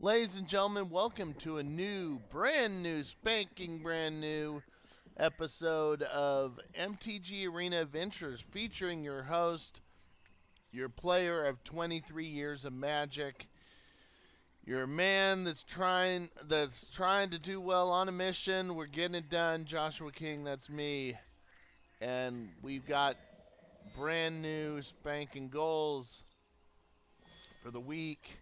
Ladies and gentlemen, welcome to a brand new, spanking brand new episode of MTG Arena Adventures featuring your host, your player of 23 years of Magic, your man that's trying to do well on a mission. We're getting it done, Joshua King, that's me. And we've got brand new spanking goals for the week.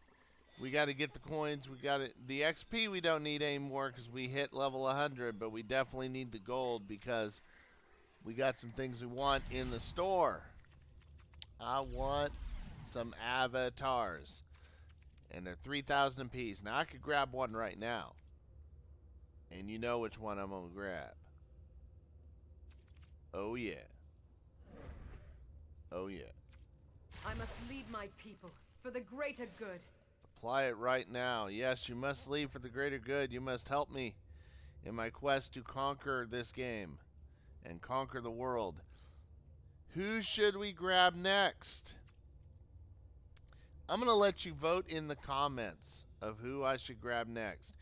We got to get the coins. We got it. The XP we don't need anymore because we hit level 100, but we definitely need the gold because we got some things we want in the store. I want some avatars, and they're 3,000 apiece. Now I could grab one right now, and you know which one I'm gonna grab. Oh yeah. Oh yeah. I must lead my people for the greater good. Apply it right now. Yes, you must leave for the greater good. You must help me in my quest to conquer this game and conquer the world. Who should we grab next? I'm going to let you vote in the comments of who I should grab next.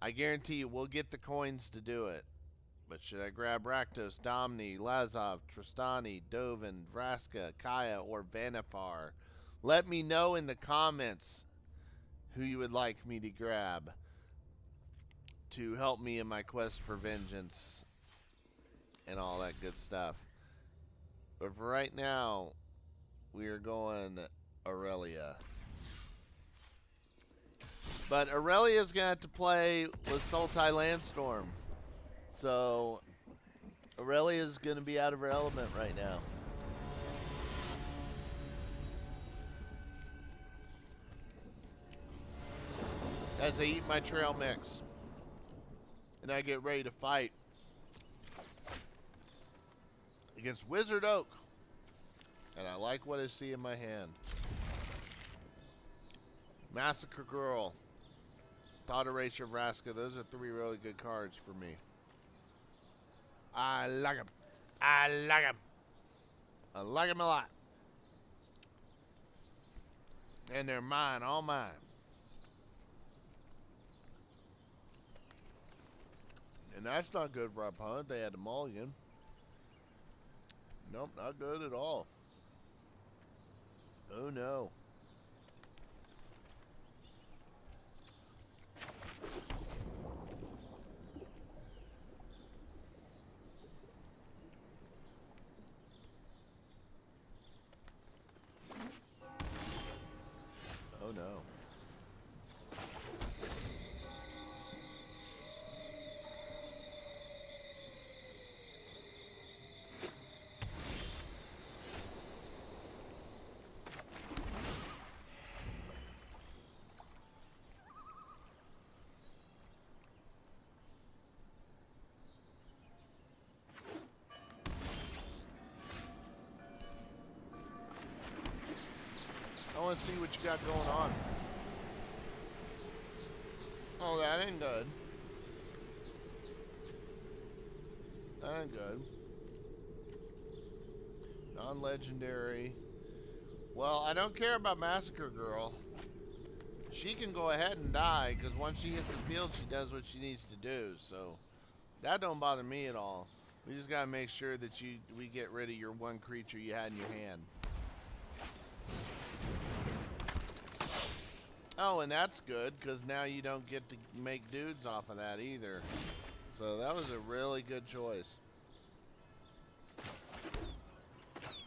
I guarantee you we'll get the coins to do it. But should I grab Rakdos, Domni, Lazov, Tristani, Dovin, Vraska, Kaya, or Vanifar? Let me know in the comments who you would like me to grab to help me in my quest for vengeance and all that good stuff. But for right now, we are going Aurelia. But Aurelia's going to have to play with Sultai Landstorm. So Aurelia's going to be out of her element right now. As I eat my trail mix. And I get ready to fight against Wizard Oak. And I like what I see in my hand. Massacre Girl. Thought Erasure Vraska. Those are three really good cards for me. I like them. I like them. I like them a lot. And they're mine, all mine. And that's not good for our opponent. They had a mulligan. Nope, not good at all. Oh no. Oh no. I want to see what you got going on. Oh, that ain't good. That ain't good. Non-legendary. Well, I don't care about Massacre Girl. She can go ahead and die, because once she hits the field, she does what she needs to do. So, that don't bother me at all. We just got to make sure that we get rid of your one creature you had in your hand. Oh, and that's good, because now you don't get to make dudes off of that either. So that was a really good choice.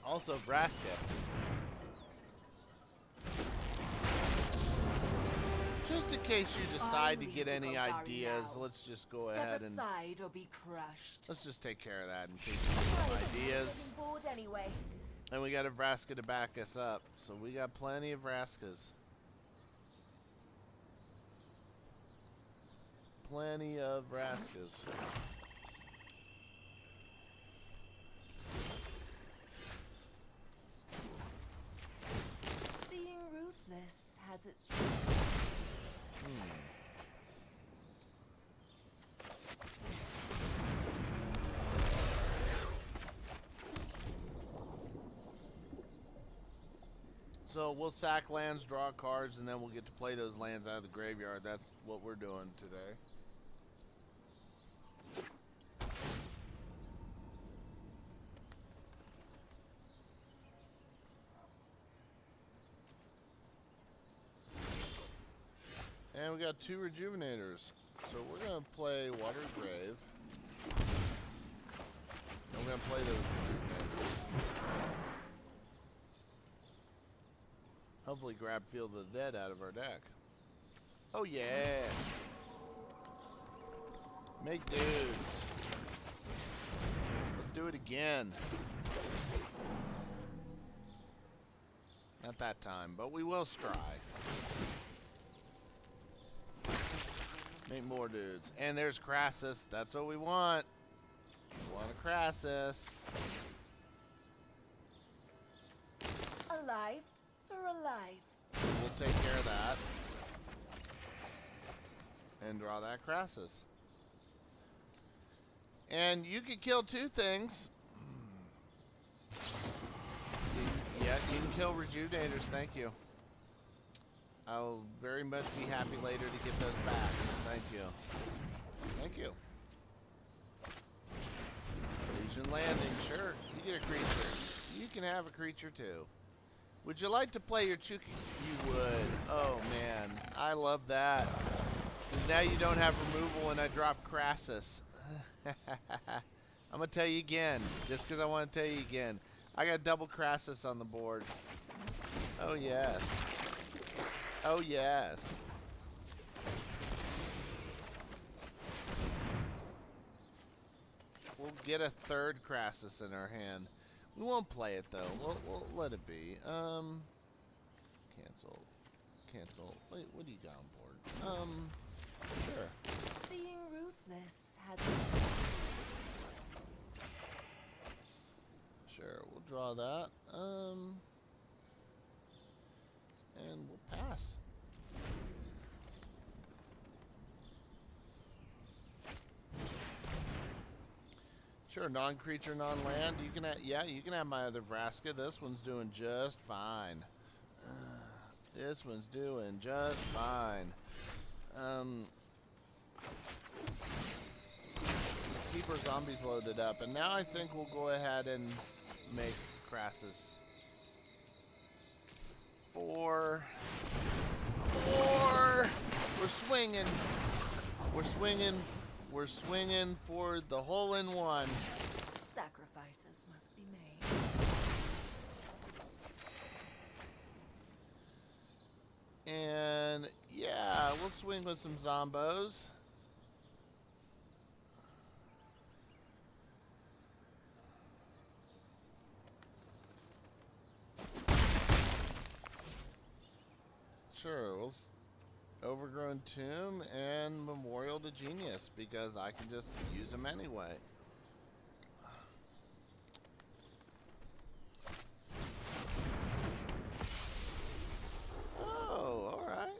Also, Vraska. Just in case you decide to get any ideas, let's just go ahead and... Step aside or be crushed. Let's just take care of that in case you get some ideas. And we got a Vraska to back us up. So we got plenty of Vraskas. Plenty of Vraskas. Being ruthless has its... So we'll sack lands, draw cards, and then we'll get to play those lands out of the graveyard. That's what we're doing today. And we got 2 rejuvenators. So we're going to play Water Grave. And we're going to play those rejuvenators. Hopefully grab Field of the Dead out of our deck. Oh yeah! Make dudes. Let's do it again. Not that time, but we will try. Make more dudes. And there's Crassus. That's what we want. We want a Crassus. A life for a life. We'll take care of that. And draw that Crassus. And you could kill 2 things. Yeah, you can kill Rejuvenators. Thank you. I'll very much be happy later to get those back. Thank you. Thank you. Legion Landing, sure. You get a creature. You can have a creature too. Would you like to play your Chuki? You would. Oh man, I love that. Because now you don't have removal and I drop Crassus. I'm going to tell you again. Just because I want to tell you again. I got double Crassus on the board. Oh yes. Oh yes. We'll get a 3rd Crassus in our hand. We won't play it though. We'll let it be. Cancel. Cancel. Wait, what do you got on board? Sure. Being ruthless has Sure, we'll draw that. And we'll pass. Sure, non-creature, non-land. You can, yeah, you can have my other Vraska. This one's doing just fine. This one's doing just fine. Let's keep our zombies loaded up, and now I think we'll go ahead and make Crassus. 4. We're swinging. We're swinging. We're swinging for the hole-in-one. sacrifices must be made. And yeah, we'll swing with some Zombos. Sure, we'll Overgrown Tomb and Memorial to Genius because I can just use them anyway. Oh, alright.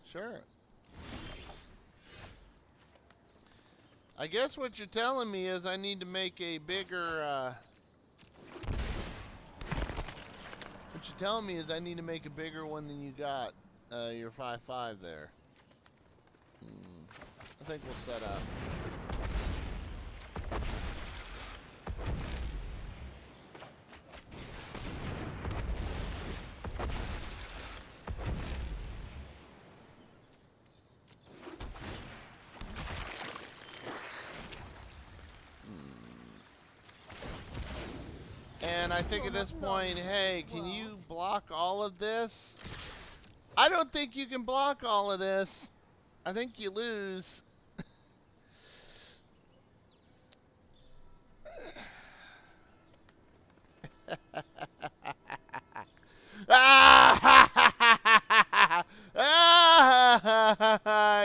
Sure. I guess what you're telling me is I need to make a bigger, what you're telling me is I need to make a bigger one than you got, your 5/5 there. I think we'll set up. And I think at this point, hey, can you block all of this? I don't think you can block all of this. I think you lose.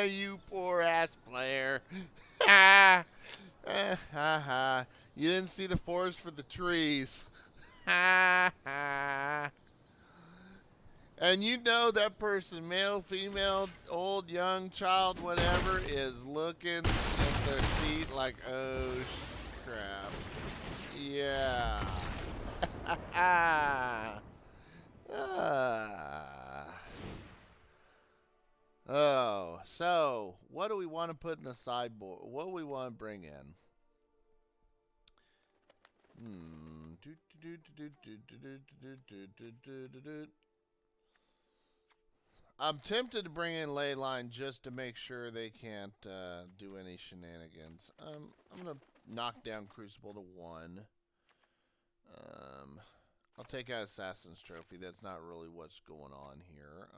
You poor ass player. You didn't see the forest for the trees. And you know that person, male, female, old, young, child, whatever, is looking at their seat like, oh, crap. Yeah. Ah. Oh, so what do we want to put in the sideboard? What do we want to bring in? I'm tempted to bring in Leyline just to make sure they can't do any shenanigans. I'm gonna knock down Crucible to 1. I'll take out Assassin's Trophy. That's not really what's going on here.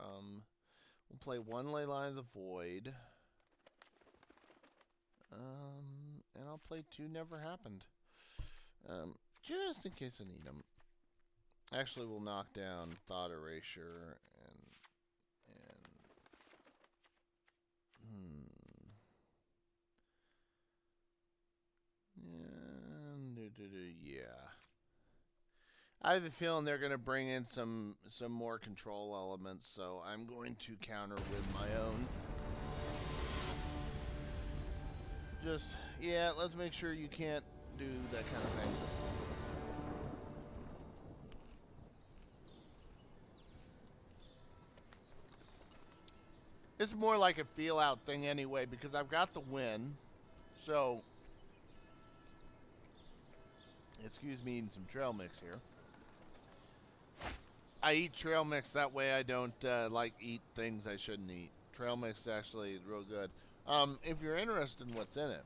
We'll play 1 Leyline of the Void. And I'll play 2 Never Happened. Just in case I need them. Actually, we'll knock down Thought Erasure yeah. I have a feeling they're going to bring in some more control elements, so I'm going to counter with my own. Just, yeah, let's make sure you can't do that kind of thing. It's more like a feel-out thing anyway, because I've got the win, so... Excuse me eating some trail mix here. I eat trail mix that way I don't like eat things I shouldn't eat. Trail mix is actually real good. If you're interested in what's in it,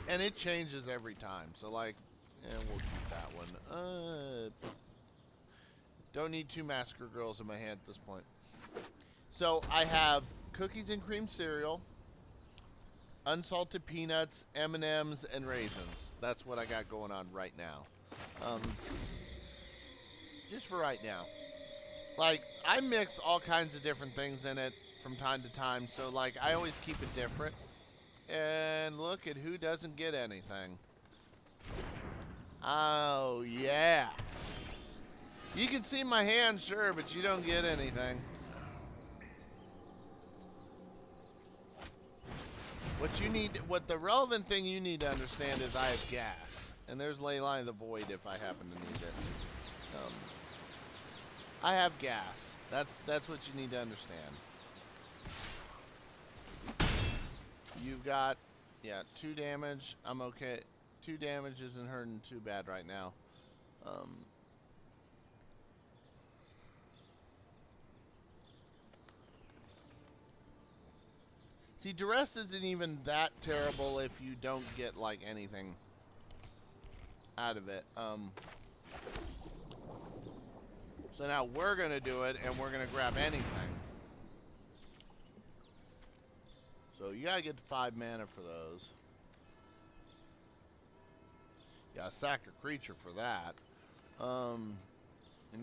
and it changes every time, so like, we'll keep that one. Don't need 2 Massacre Girls in my hand at this point. So I have cookies and cream cereal, unsalted peanuts, M&Ms, and raisins. That's what I got going on right now. Just for right now. Like, I mix all kinds of different things in it from time to time, so like I always keep it different. And look at who doesn't get anything. Oh, yeah. You can see my hand, sure, but you don't get anything. What the relevant thing you need to understand is I have gas. And there's Leyline of the Void if I happen to need it. I have gas. That's what you need to understand. You've got, yeah, 2 damage. I'm okay. 2 damage isn't hurting too bad right now. See, duress isn't even that terrible if you don't get, like, anything out of it. So now we're going to do it, and we're going to grab anything. So you got to get to 5 mana for those. You got to sack a creature for that. And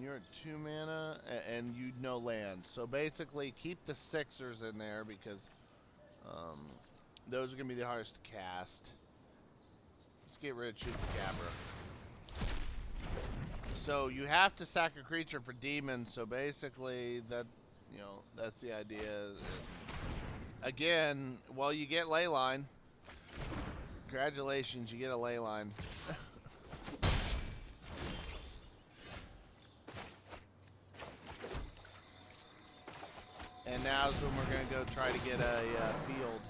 you're at 2 mana, and you know land. So basically, keep the 6ers in there, because... those are going to be the hardest to cast. Let's get rid of Chupacabra. So you have to sack a creature for demons, so basically that, you know, that's the idea. Again, well, you get Leyline. Congratulations, you get a Leyline. And now's when we're going to go try to get a field.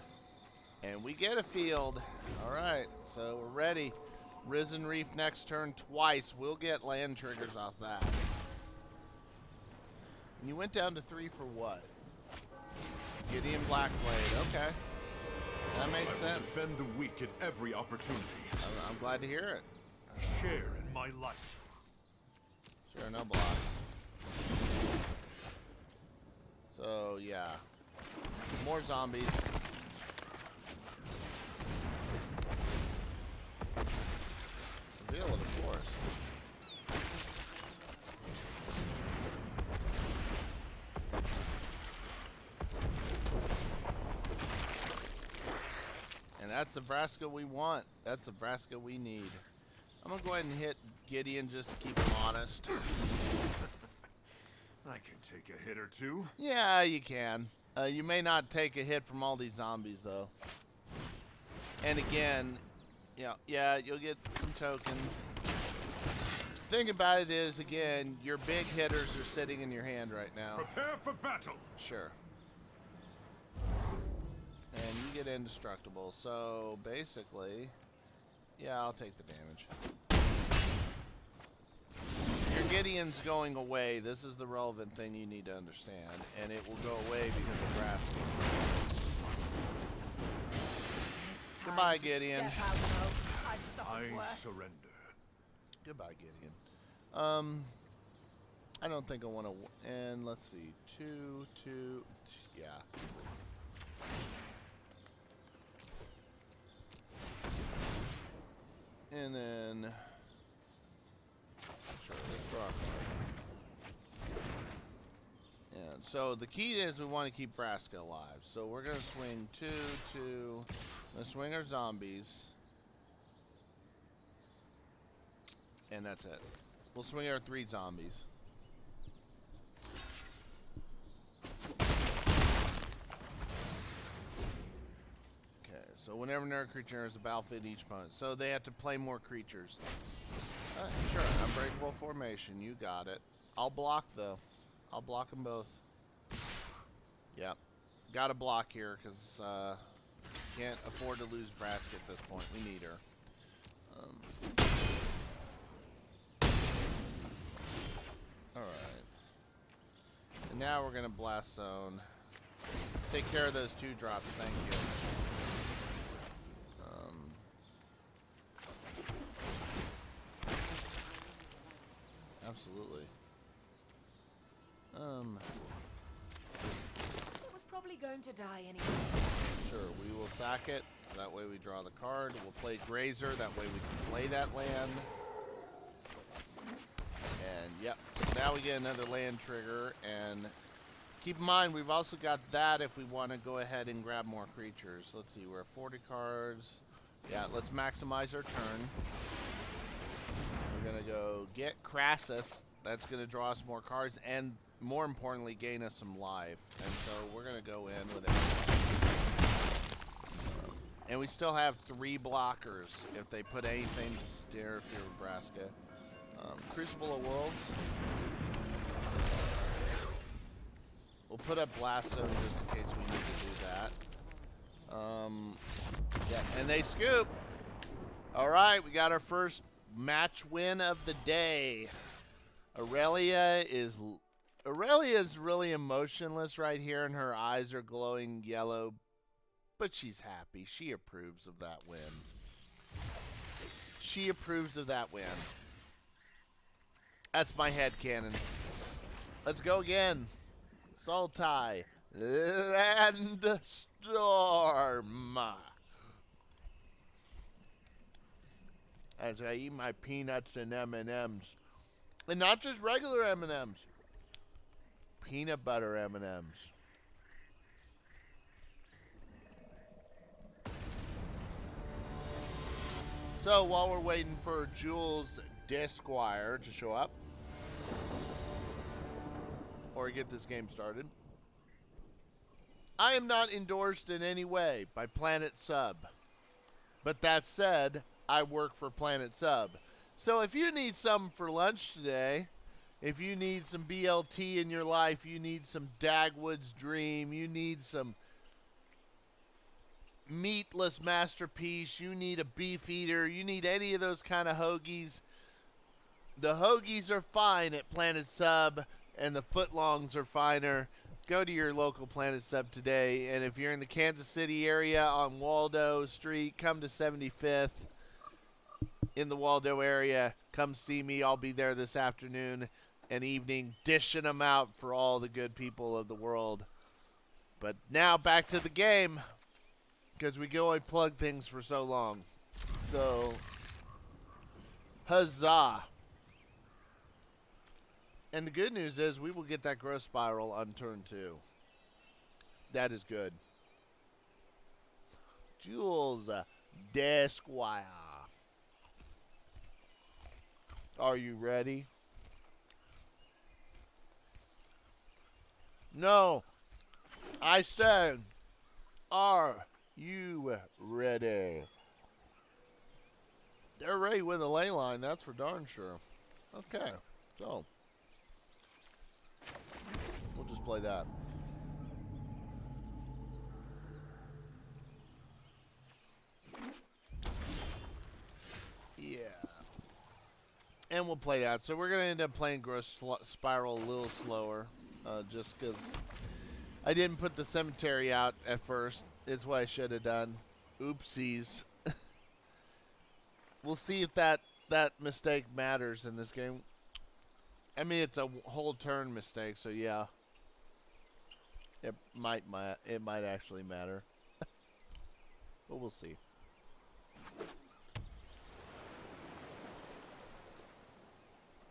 And we get a field. Alright, so we're ready. Risen Reef next turn twice. We'll get land triggers off that. And you went down to 3 for what? Gideon Blackblade. Okay. That makes sense. Defend the weak at every opportunity. I'm glad to hear it. Share in my light. Sure, no blocks. So, yeah. More zombies. Reveal it, of course. And that's the Vraska we want. That's the Vraska we need. I'm going to go ahead and hit Gideon just to keep him honest. I can take a hit or 2. Yeah, you can. You may not take a hit from all these zombies, though. And again, yeah, you'll get some tokens. thing about it is, again, your big hitters are sitting in your hand right now. Prepare for battle. Sure. And you get indestructible, so basically, yeah, I'll take the damage. Your Gideon's going away. This is the relevant thing you need to understand, and it will go away because of Rascal. Goodbye, Gideon. I surrender. Goodbye, Gideon. I don't think I want to. And let's see, two, yeah. And then, sure, let's draw a card. And so the key is we want to keep Vraska alive. So we're gonna swing two. Let's swing our zombies. And that's it. We'll swing our 3 zombies. Okay, so whenever another creature is a battlefield each opponent. So they have to play more creatures. Sure, unbreakable formation. You got it. I'll block, though. I'll block them both. Yep. Got to block here, because can't afford to lose Vraska at this point. We need her. Alright. And now we're going to blast zone. Take care of those 2 drops, thank you. Absolutely. It was probably going to die anyway. Sure, we will sack it, so that way we draw the card. We'll play Grazer, that way we can play that land. And yep, so now we get another land trigger, and keep in mind we've also got that if we want to go ahead and grab more creatures. Let's see, we're at 40 cards. Yeah, let's maximize our turn. We're gonna go get Crassus. That's gonna draw us more cards, and more importantly, gain us some life. And so we're gonna go in with it. And we still have 3 blockers if they put anything to interfere with Vraska. Crucible of Worlds. We'll put up Blast Zone just in case we need to do that. Yeah, and they scoop. All right, we got our first match win of the day. Aurelia is really emotionless right here, and her eyes are glowing yellow, but she's happy. She approves of that win. She approves of that win. That's my headcanon. Let's go again. Sultai. Landstorm. As I eat my peanuts and M&Ms. And not just regular M&Ms. Peanut butter M&Ms. So while we're waiting for Jules Desquire to show up, or get this game started, I am not endorsed in any way by Planet Sub. But that said, I work for Planet Sub. So if you need something for lunch today, if you need some BLT in your life, you need some Dagwood's Dream, you need some meatless masterpiece, you need a beef eater, you need any of those kind of hoagies, the hoagies are fine at Planet Sub, and the footlongs are finer. Go to your local Planet Sub today, and if you're in the Kansas City area on Waldo Street, come to 75th in the Waldo area. Come see me. I'll be there this afternoon and evening, dishing them out for all the good people of the world. But now back to the game, because we can only plug things for so long. So, huzzah. And the good news is we will get that growth spiral on turn 2. That is good. Jules Desquire. Are you ready? No. I said, are you ready? They're ready with a ley line, that's for darn sure. Okay, so we'll just play that. Yeah. And we'll play that. So we're going to end up playing Growth Spiral a little slower. Just because I didn't put the cemetery out at first. It's what I should have done. Oopsies. We'll see if that mistake matters in this game. I mean, it's a whole turn mistake, so yeah. It might actually matter. But we'll see.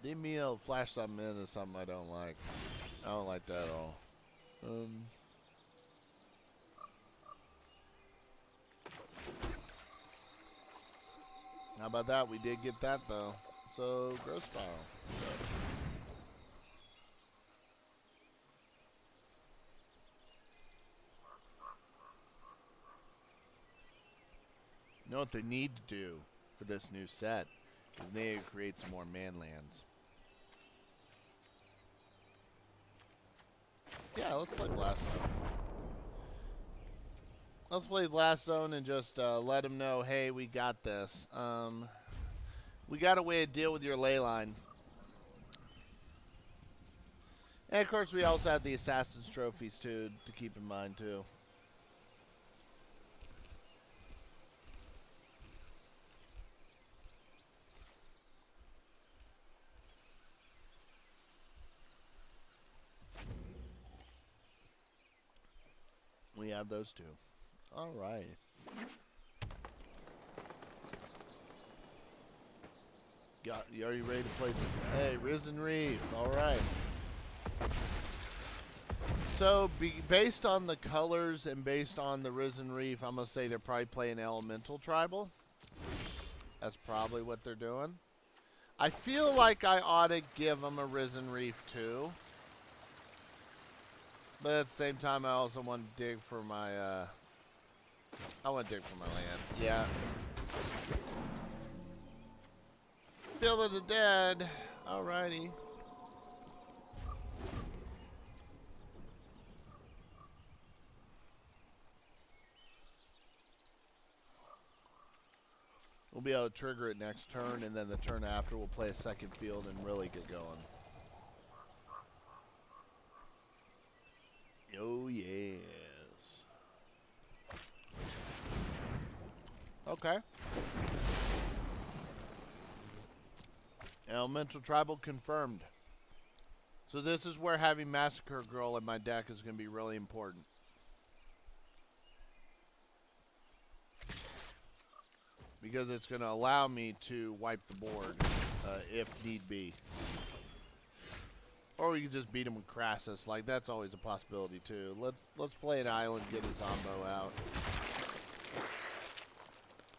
Leave me flash something into something I don't like. I don't like that at all. How about that? We did get that though. So Growth Spiral. You know what they need to do for this new set is they need to create some more man lands. Yeah, let's play Blast Zone. Let's play Blast Zone and just let them know, hey, we got this. We got a way to deal with your ley line. And of course, we also have the Assassin's Trophies too to keep in mind too. We have those two. All right. Are you ready to play some? Hey, Risen Reef. All right. So, based on the colors and based on the Risen Reef, I'm going to say they're probably playing Elemental Tribal. That's probably what they're doing. I feel like I ought to give them a Risen Reef too. But at the same time, I also want to dig for my, I want to dig for my land. Yeah. Field of the Dead. Alrighty. We'll be able to trigger it next turn, and then the turn after we'll play a second field and really get going. Oh, yes. Okay. Elemental Tribal confirmed. So this is where having Massacre Girl in my deck is going to be really important. Because it's going to allow me to wipe the board if need be. Or we can just beat him with Crassus. Like, that's always a possibility, too. Let's play an island, get a Zombo out.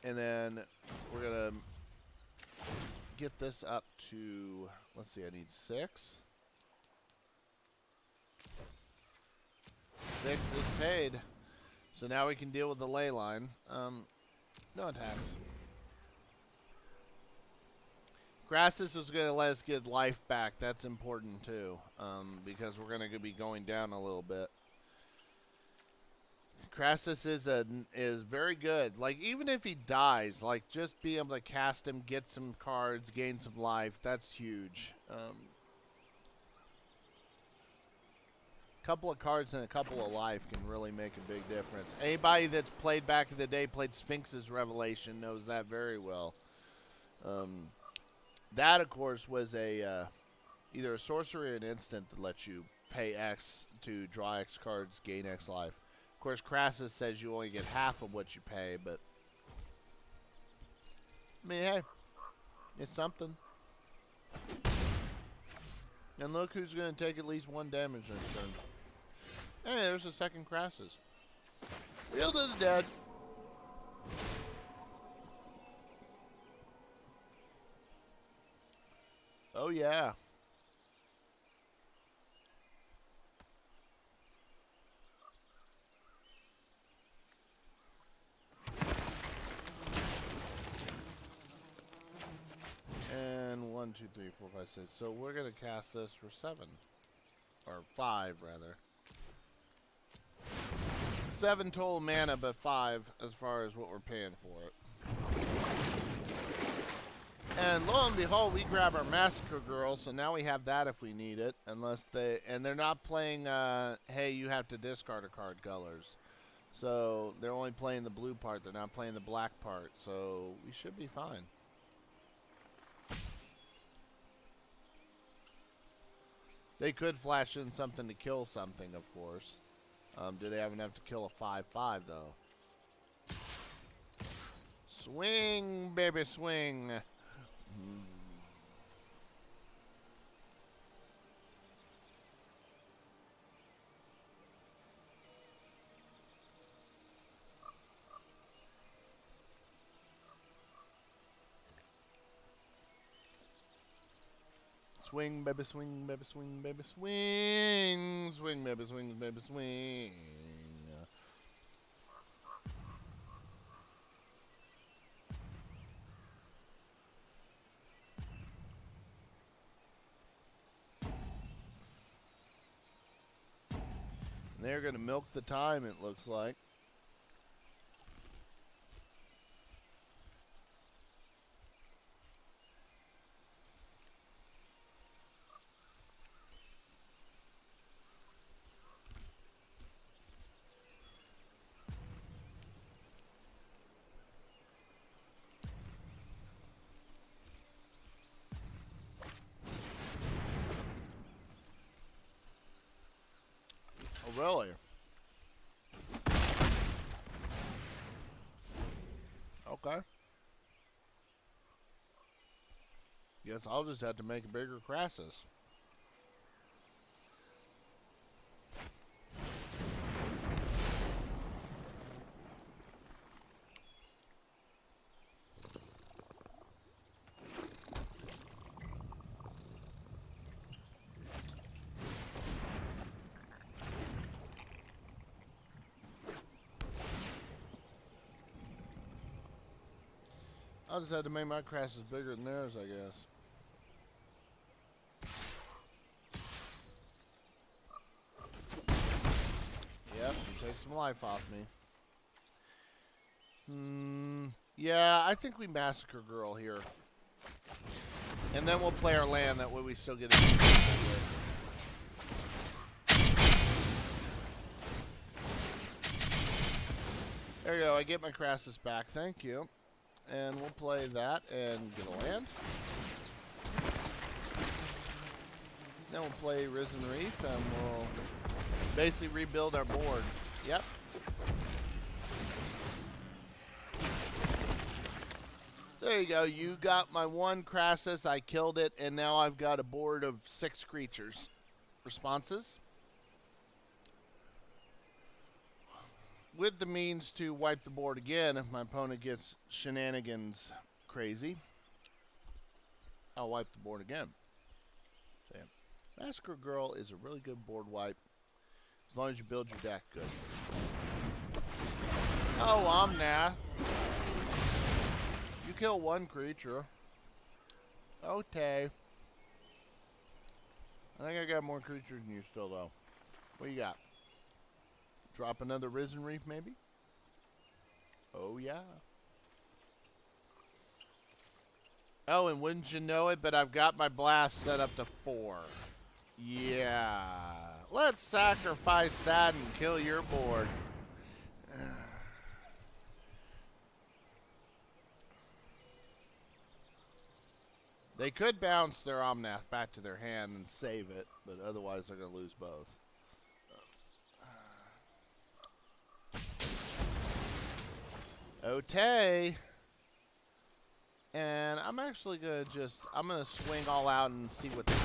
And then we're going to get this up to... Let's see, I need 6. 6 is paid. So now we can deal with the ley line. No attacks. Crassus is going to let us get life back. That's important too, because we're going to be going down a little bit. Crassus is very good. Like, even if he dies, like, just be able to cast him, get some cards, gain some life. That's huge. Couple of cards and a couple of life can really make a big difference. Anybody that's played back in the day, played Sphinx's Revelation, knows that very well. That, of course, was a either a sorcery or an instant that lets you pay X to draw X cards, gain X life. Of course, Crassus says you only get half of what you pay, but I mean, hey, it's something. And look who's going to take at least 1 damage next turn. Hey, there's a second Crassus. Field of the Dead. Oh, yeah. And 1, 2, 3, 4, 5, 6. So we're gonna cast this for 7. Or 5 rather. 7 total mana, but 5 as far as what we're paying for it. And lo and behold, we grab our Massacre Girl, so now we have that if we need it. Unless they, and they're not playing, hey, you have to discard a card colors. So they're only playing the blue part, they're not playing the black part, so we should be fine. They could flash in something to kill something, of course. Do they have enough to kill a 5/5 though? Swing, baby, swing. Swing, baby, swing, baby, swing, baby, swing. Swing, baby, swing, baby, swing. They're going to milk the time, it looks like. Aurelia. Okay. Guess I'll just have to make a bigger Crassus. I'll just have to make my Crassus bigger than theirs, I guess. Yep, you take some life off me. Yeah, I think we Massacre Girl here. And then we'll play our land, that way we still get a this. There you go, I get my Crassus back, thank you. And we'll play that and get a land. Then we'll play Risen Reef and we'll basically rebuild our board. Yep. There you go. You got my one Crassus. I killed it. And now I've got a board of 6 creatures. Responses? With the means to wipe the board again if my opponent gets shenanigans crazy. I'll wipe the board again. So, yeah. Massacre Girl is a really good board wipe. As long as you build your deck good. Oh, Omnath. You kill one creature. Okay. I think I got more creatures than you still, though. What you got? Drop another Risen Reef, maybe? Oh, yeah. Oh, and wouldn't you know it, but I've got my blast set up to 4. Yeah. Let's sacrifice that and kill your board. They could bounce their Omnath back to their hand and save it, but otherwise they're going to lose both. Okay. And I'm actually going to I'm going to swing all out and see what they do.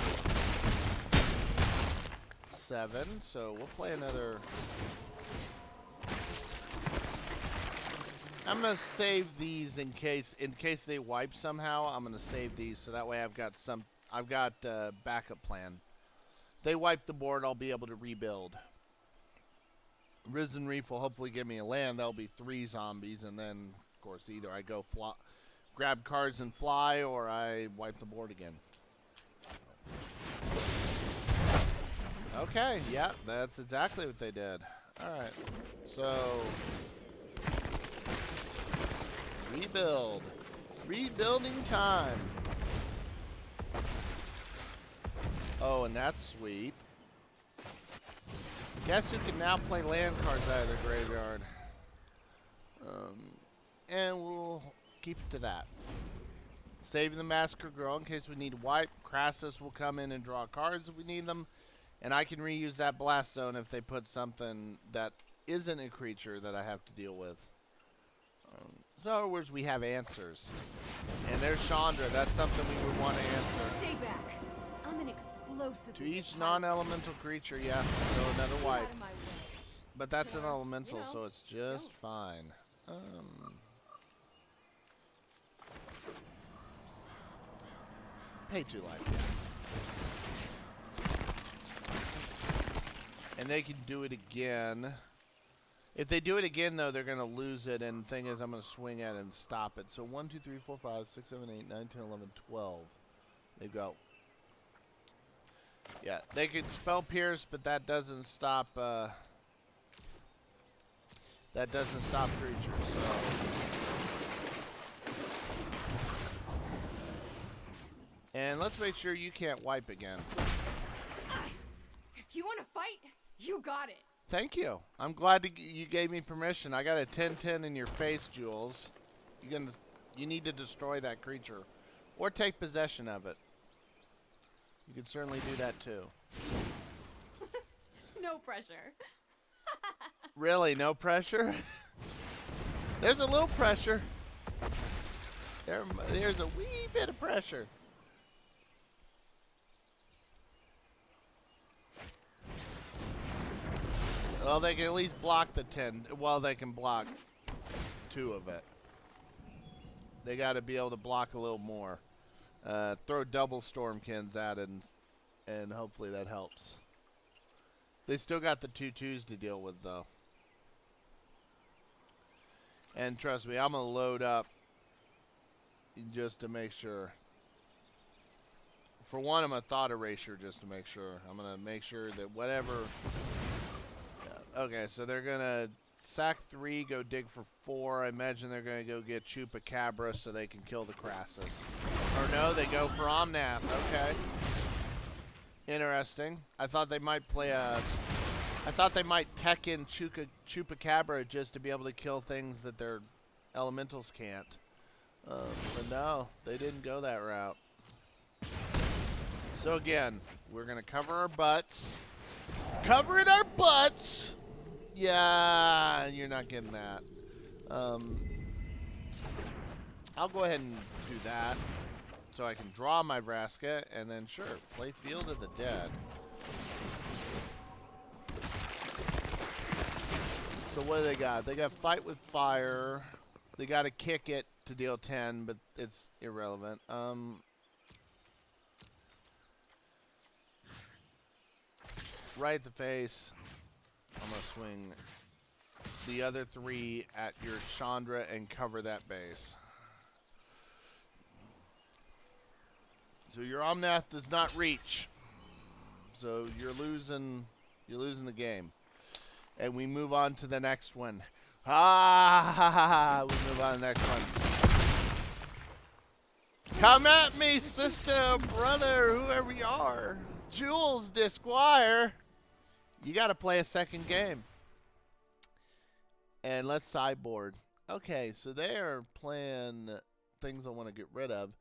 7, so we'll play another. I'm going to save these in case they wipe somehow. I'm going to save these so that way I've got backup plan. They wipe the board, I'll be able to rebuild. Risen Reef will hopefully give me a land. That'll be 3 zombies, and then, of course, either I go grab cards and fly, or I wipe the board again. Okay, yeah, that's exactly what they did. Alright, so... rebuild. Rebuilding time. Oh, and that's sweet. Guess who can now play land cards out of their graveyard? And we'll keep it to that. Saving the Massacre Girl in case we need wipe. Crassus will come in and draw cards if we need them. And I can reuse that Blast Zone if they put something that isn't a creature that I have to deal with. So in other words, we have answers. And there's Chandra. That's something we would want to answer. Stay back. I'm an explosive. To each non-elemental creature, yes, so another Get wipe. out of my way. But that's an Sure, elemental, you know, so it's just don't. fine. Pay 2 life, yeah. And they can do it again. If they do it again, though, they're going to lose it. And the thing is, I'm going to swing at it and stop it. So 1, 2, 3, 4, 5, 6, 7, 8, 9, 10, 11, 12. They've got... yeah, they can spell pierce, but that doesn't stop... that doesn't stop creatures, so... and let's make sure you can't wipe again. If you want to fight, you got it. Thank you. I'm glad you gave me permission. I got a 10-10 in your face, Jules. You need to destroy that creature. Or take possession of it. You can certainly do that, too. No pressure. Really? No pressure? There's a little pressure. There's a wee bit of pressure. Well, they can at least block the 10. Well, they can block 2 of it. They got to be able to block a little more. Throw double Stormkins at it, and hopefully that helps. They still got the 2/2s to deal with, though. And trust me, I'm going to load up just to make sure. For one, I'm a thought erasure just to make sure. I'm going to make sure that whatever... okay, so they're going to sack 3, go dig for 4. I imagine they're going to go get Chupacabra so they can kill the Crassus. Or no, they go for Omnath. Okay. Interesting. I thought they might play a... I thought they might tech in Chupacabra just to be able to kill things that their elementals can't. But no, they didn't go that route. So again, we're going to cover our butts. Covering our butts! Yeah, you're not getting that. I'll go ahead and do that. So I can draw my Vraska, and then sure, play Field of the Dead. So what do they got? They got Fight with Fire. They got to kick it to deal 10, but it's irrelevant. Right at the face. I'm going to swing the other 3 at your Chandra and cover that base. So your Omnath does not reach. So you're losing the game. And we move on to the next one. We move on to the next one. Come at me, sister, brother, whoever you are. Jules Disquire. You got to play a second game. And let's sideboard. Okay, so they are playing things I want to get rid of.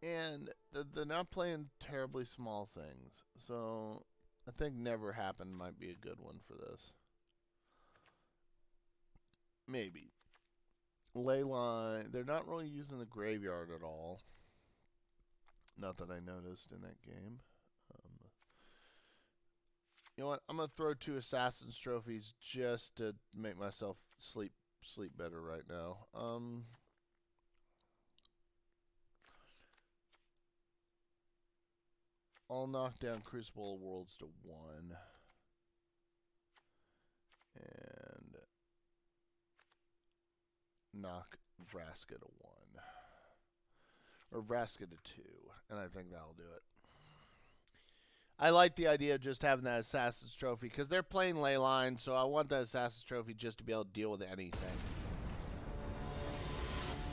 And they're not playing terribly small things. So I think Never Happened might be a good one for this. Maybe. Leyline. They're not really using the graveyard at all. Not that I noticed in that game. You know what? I'm going to throw 2 Assassin's Trophies just to make myself sleep better right now. I'll knock down Crucible of Worlds to 1. And knock Vraska to 1. Or Vraska to 2. And I think that'll do it. I like the idea of just having that Assassin's Trophy because they're playing Leyline, so I want that Assassin's Trophy just to be able to deal with anything.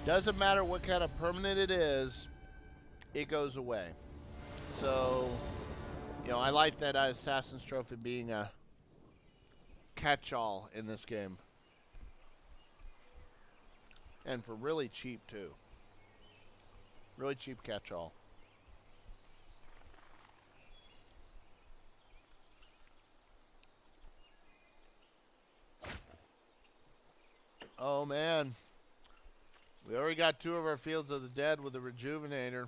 Doesn't matter what kind of permanent it is, it goes away. So, you know, I like that Assassin's Trophy being a catch-all in this game. And for really cheap, too. Really cheap catch-all. Oh, man. We already got 2 of our Fields of the Dead with a Rejuvenator.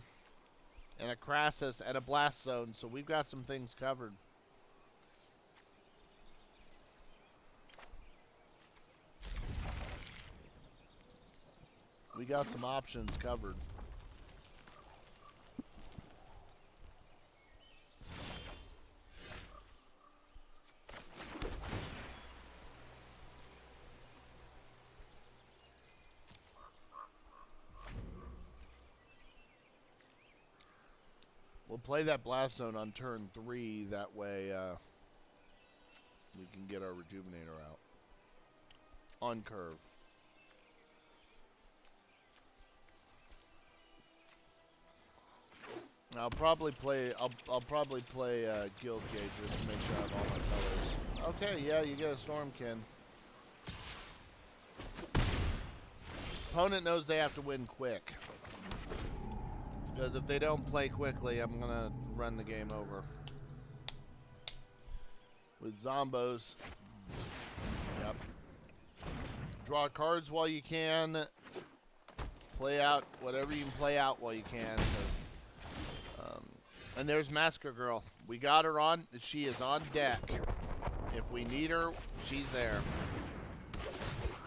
And a Crassus and a Blast Zone. So we've got some things covered. We got some options covered. We'll play that Blast Zone on turn 3. That way we can get our Rejuvenator out. On curve. I'll probably play Guild Gate just to make sure I have all my colors. Okay, yeah, you get a Stormkin. Opponent knows they have to win quick. Because if they don't play quickly, I'm going to run the game over. With Zombos. Yep. Draw cards while you can. Play out whatever you can play out while you can. And there's Massacre Girl. We got her on. She is on deck. If we need her, she's there.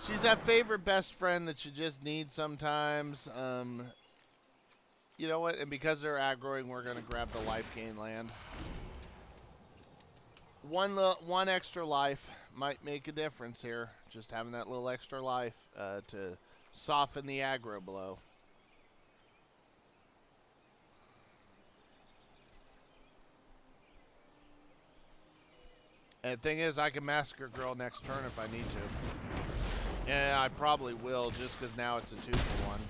She's that favorite best friend that you just need sometimes. You know what? And because they're aggroing, we're going to grab the life gain land. One extra life might make a difference here. Just having that little extra life to soften the aggro blow. And the thing is, I can Massacre Girl next turn if I need to. And I probably will, just because now it's a 2-for-1.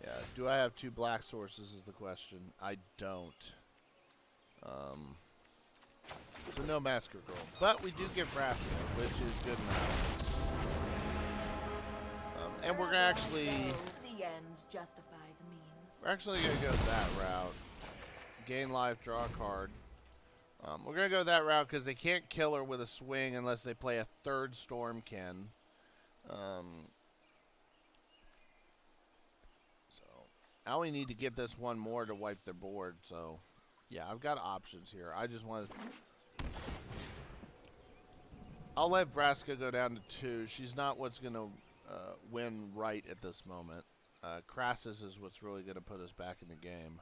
Yeah, do I have 2 black sources is the question. I don't. So no Massacre Girl. But we do get Vraska, which is good enough. And we're gonna actually... The ends justify the means. We're actually going to go that route. Gain life, draw a card. We're going to go that route because they can't kill her with a swing unless they play a 3rd Stormkin. So, I only need to get this one more to wipe their board. So, yeah, I've got options here. I just want to... I'll let Vraska go down to 2. She's not what's going to win right at this moment. Crassus is what's really going to put us back in the game.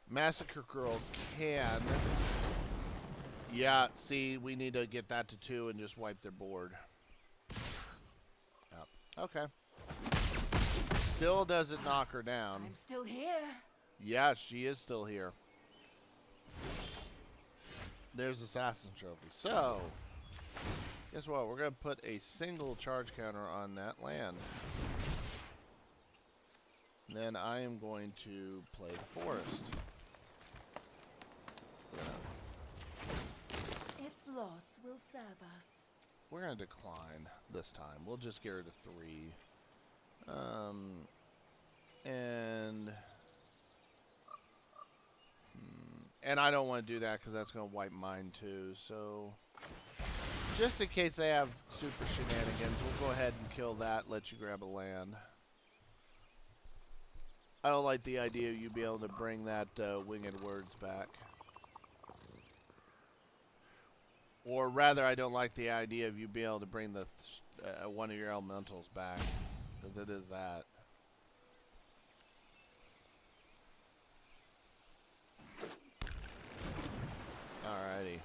Massacre Girl can. Yeah, see, we need to get that to 2 and just wipe their board. Yep. Okay. Still doesn't knock her down. I'm still here. Yeah, she is still here. There's Assassin's Trophy. So, guess what? We're going to put a single charge counter on that land. Then I am going to play the forest. Its loss will serve us. We're going to decline this time. We'll just get her to 3. And I don't want to do that because that's going to wipe mine too. So, just in case they have super shenanigans, we'll go ahead and kill that, let you grab a land. I don't like the idea of you being able to bring that Winged Words back. Or rather, I don't like the idea of you being able to bring the one of your elementals back. Because it is that. Alrighty.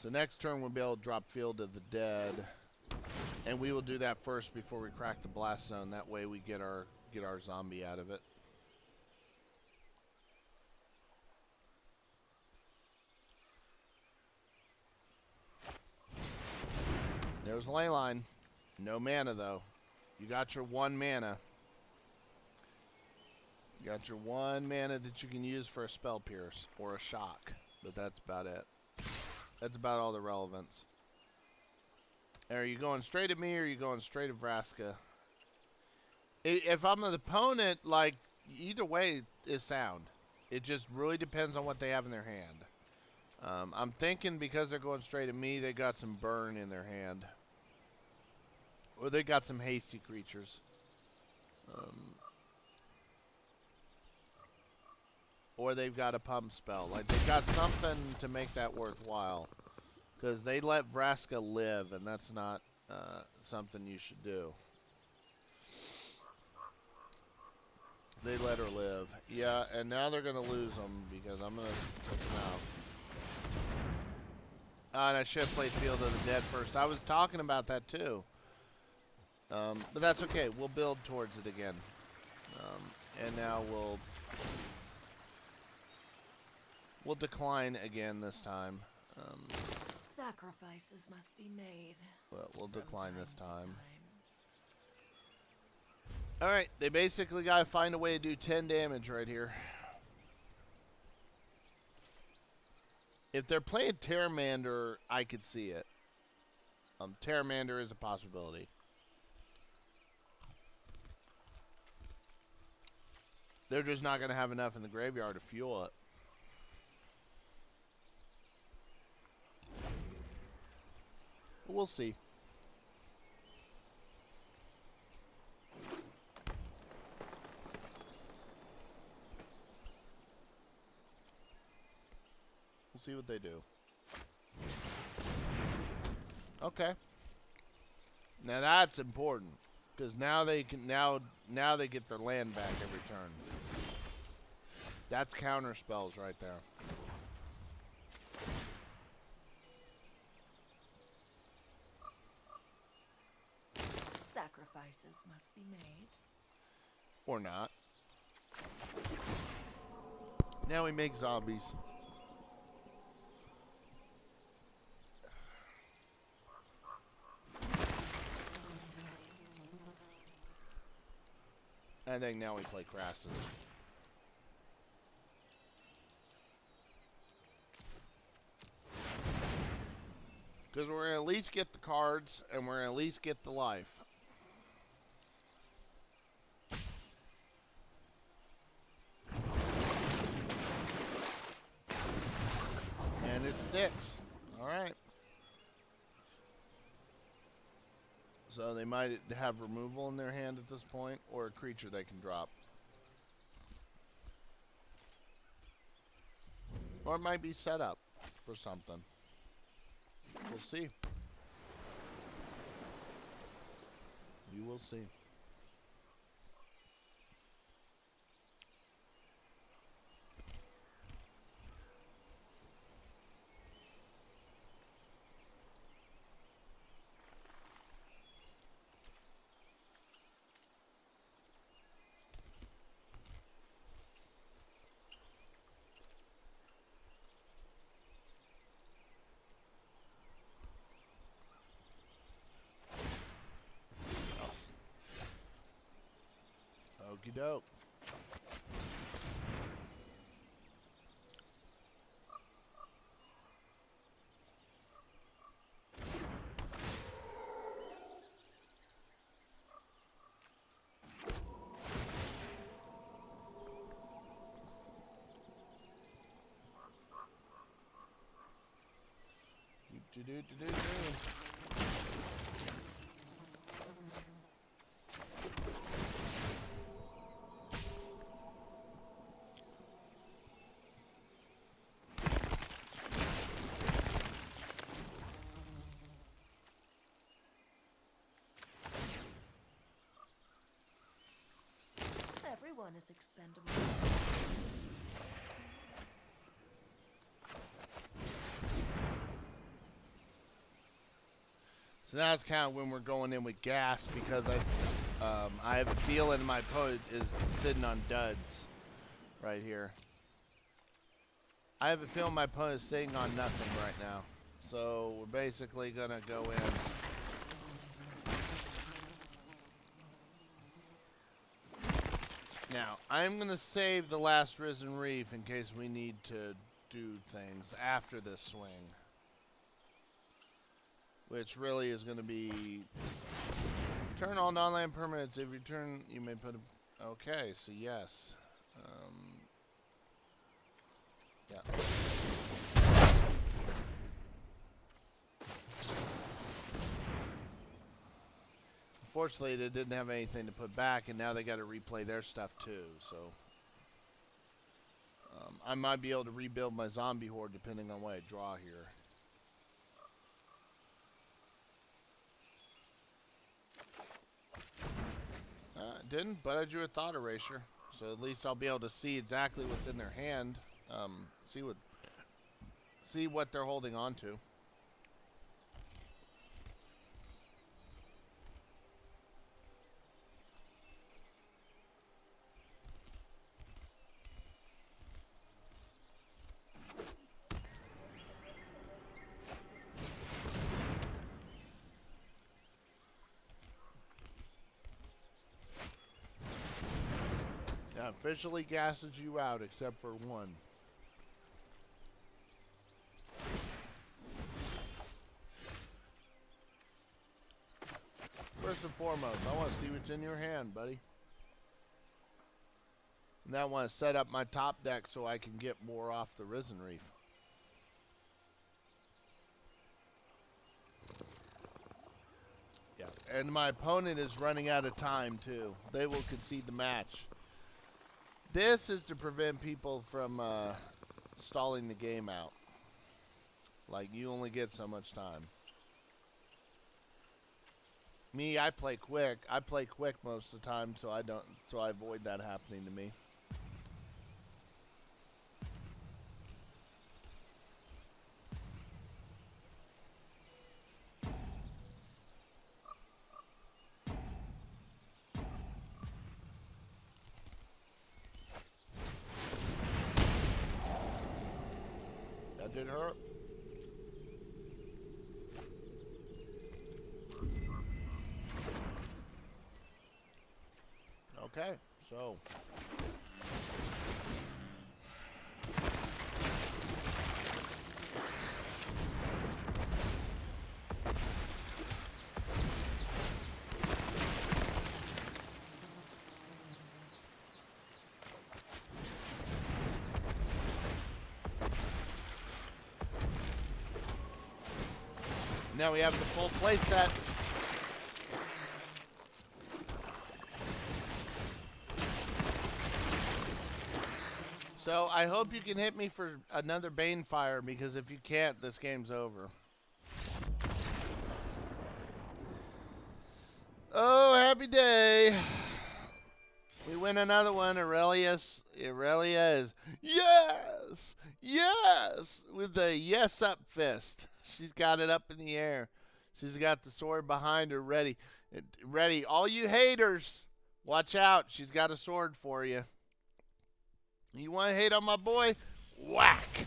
So next turn we'll be able to drop Field of the Dead. And we will do that first before we crack the blast zone. That way we get our zombie out of it. There's Leyline. No mana though. You got your 1 mana. You got your 1 mana that you can use for a Spell Pierce or a Shock. But that's about it. That's about all the relevance. Are you going straight at me or are you going straight at Vraska? If I'm an opponent, like, either way is sound. It just really depends on what they have in their hand. I'm thinking because they're going straight at me, they got some burn in their hand. Or they got some hasty creatures. Or they've got a pump spell. Like, they've got something to make that worthwhile. Because they let Vraska live, and that's not something you should do. They let her live. Yeah, and now they're going to lose them because I'm going to take them out. And I should have played Field of the Dead first. I was talking about that too. But that's okay. We'll build towards it again. And now we'll decline again this time. Sacrifices must be made. Well, we'll decline this time. Alright, they basically got to find a way to do 10 damage right here. If they're playing Terramander, I could see it. Terramander is a possibility. They're just not going to have enough in the graveyard to fuel it. We'll see. We'll see what they do. Okay. Now that's important because now they can now they get their land back every turn. That's counter spells right there. Sacrifices must be made. Or not. Now we make zombies. I think now we play Crassus. Because we're going to at least get the cards, and we're going to at least get the life. And it sticks. Alright. So they might have removal in their hand at this point, or a creature they can drop. Or it might be set up for something. We'll see. We will see. Okie doke. Do. Everyone is expendable. So now it's kind of when we're going in with gas because I have a feeling my opponent is sitting on duds right here. I have a feeling my opponent is sitting on nothing right now. So we're basically going to go in. Now, I'm going to save the last Risen Reef in case we need to do things after this swing. Which really is going to be... Turn all non-land permanents. If you turn, you may put a... Okay, so yes. Yeah. Unfortunately, they didn't have anything to put back, and now they got to replay their stuff too. So I might be able to rebuild my zombie horde depending on what I draw here. Didn't, but I drew a thought eraser, so at least I'll be able to see exactly what's in their hand. See what they're holding on to. Yeah, officially gasses you out except for one. First and foremost, I want to see what's in your hand, buddy. And I want to set up my top deck so I can get more off the Risen Reef. Yeah, and my opponent is running out of time too. They will concede the match. This is to prevent people from stalling the game out. Like, you only get so much time. Me, I play quick. I play quick most of the time, so I avoid that happening to me. That did hurt. Okay, so now we have the full play set. So I hope you can hit me for another Banefire, because if you can't, this game's over. Oh, happy day. We win another one. Aurelia is yes, yes, with the yes up fist. She's got it up in the air. She's got the sword behind her ready. Ready. All you haters, watch out. She's got a sword for you. You want to hate on my boy? Whack!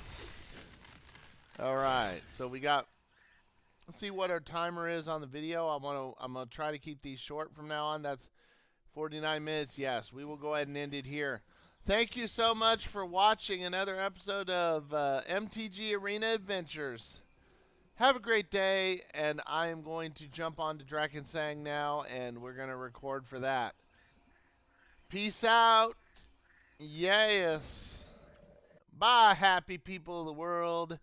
All right, so we got. Let's see what our timer is on the video. I'm gonna try to keep these short from now on. That's 49 minutes. Yes, we will go ahead and end it here. Thank you so much for watching another episode of MTG Arena Adventures. Have a great day, and I am going to jump on to Drakensang now, and we're gonna record for that. Peace out. Yes. Bye, happy people of the world.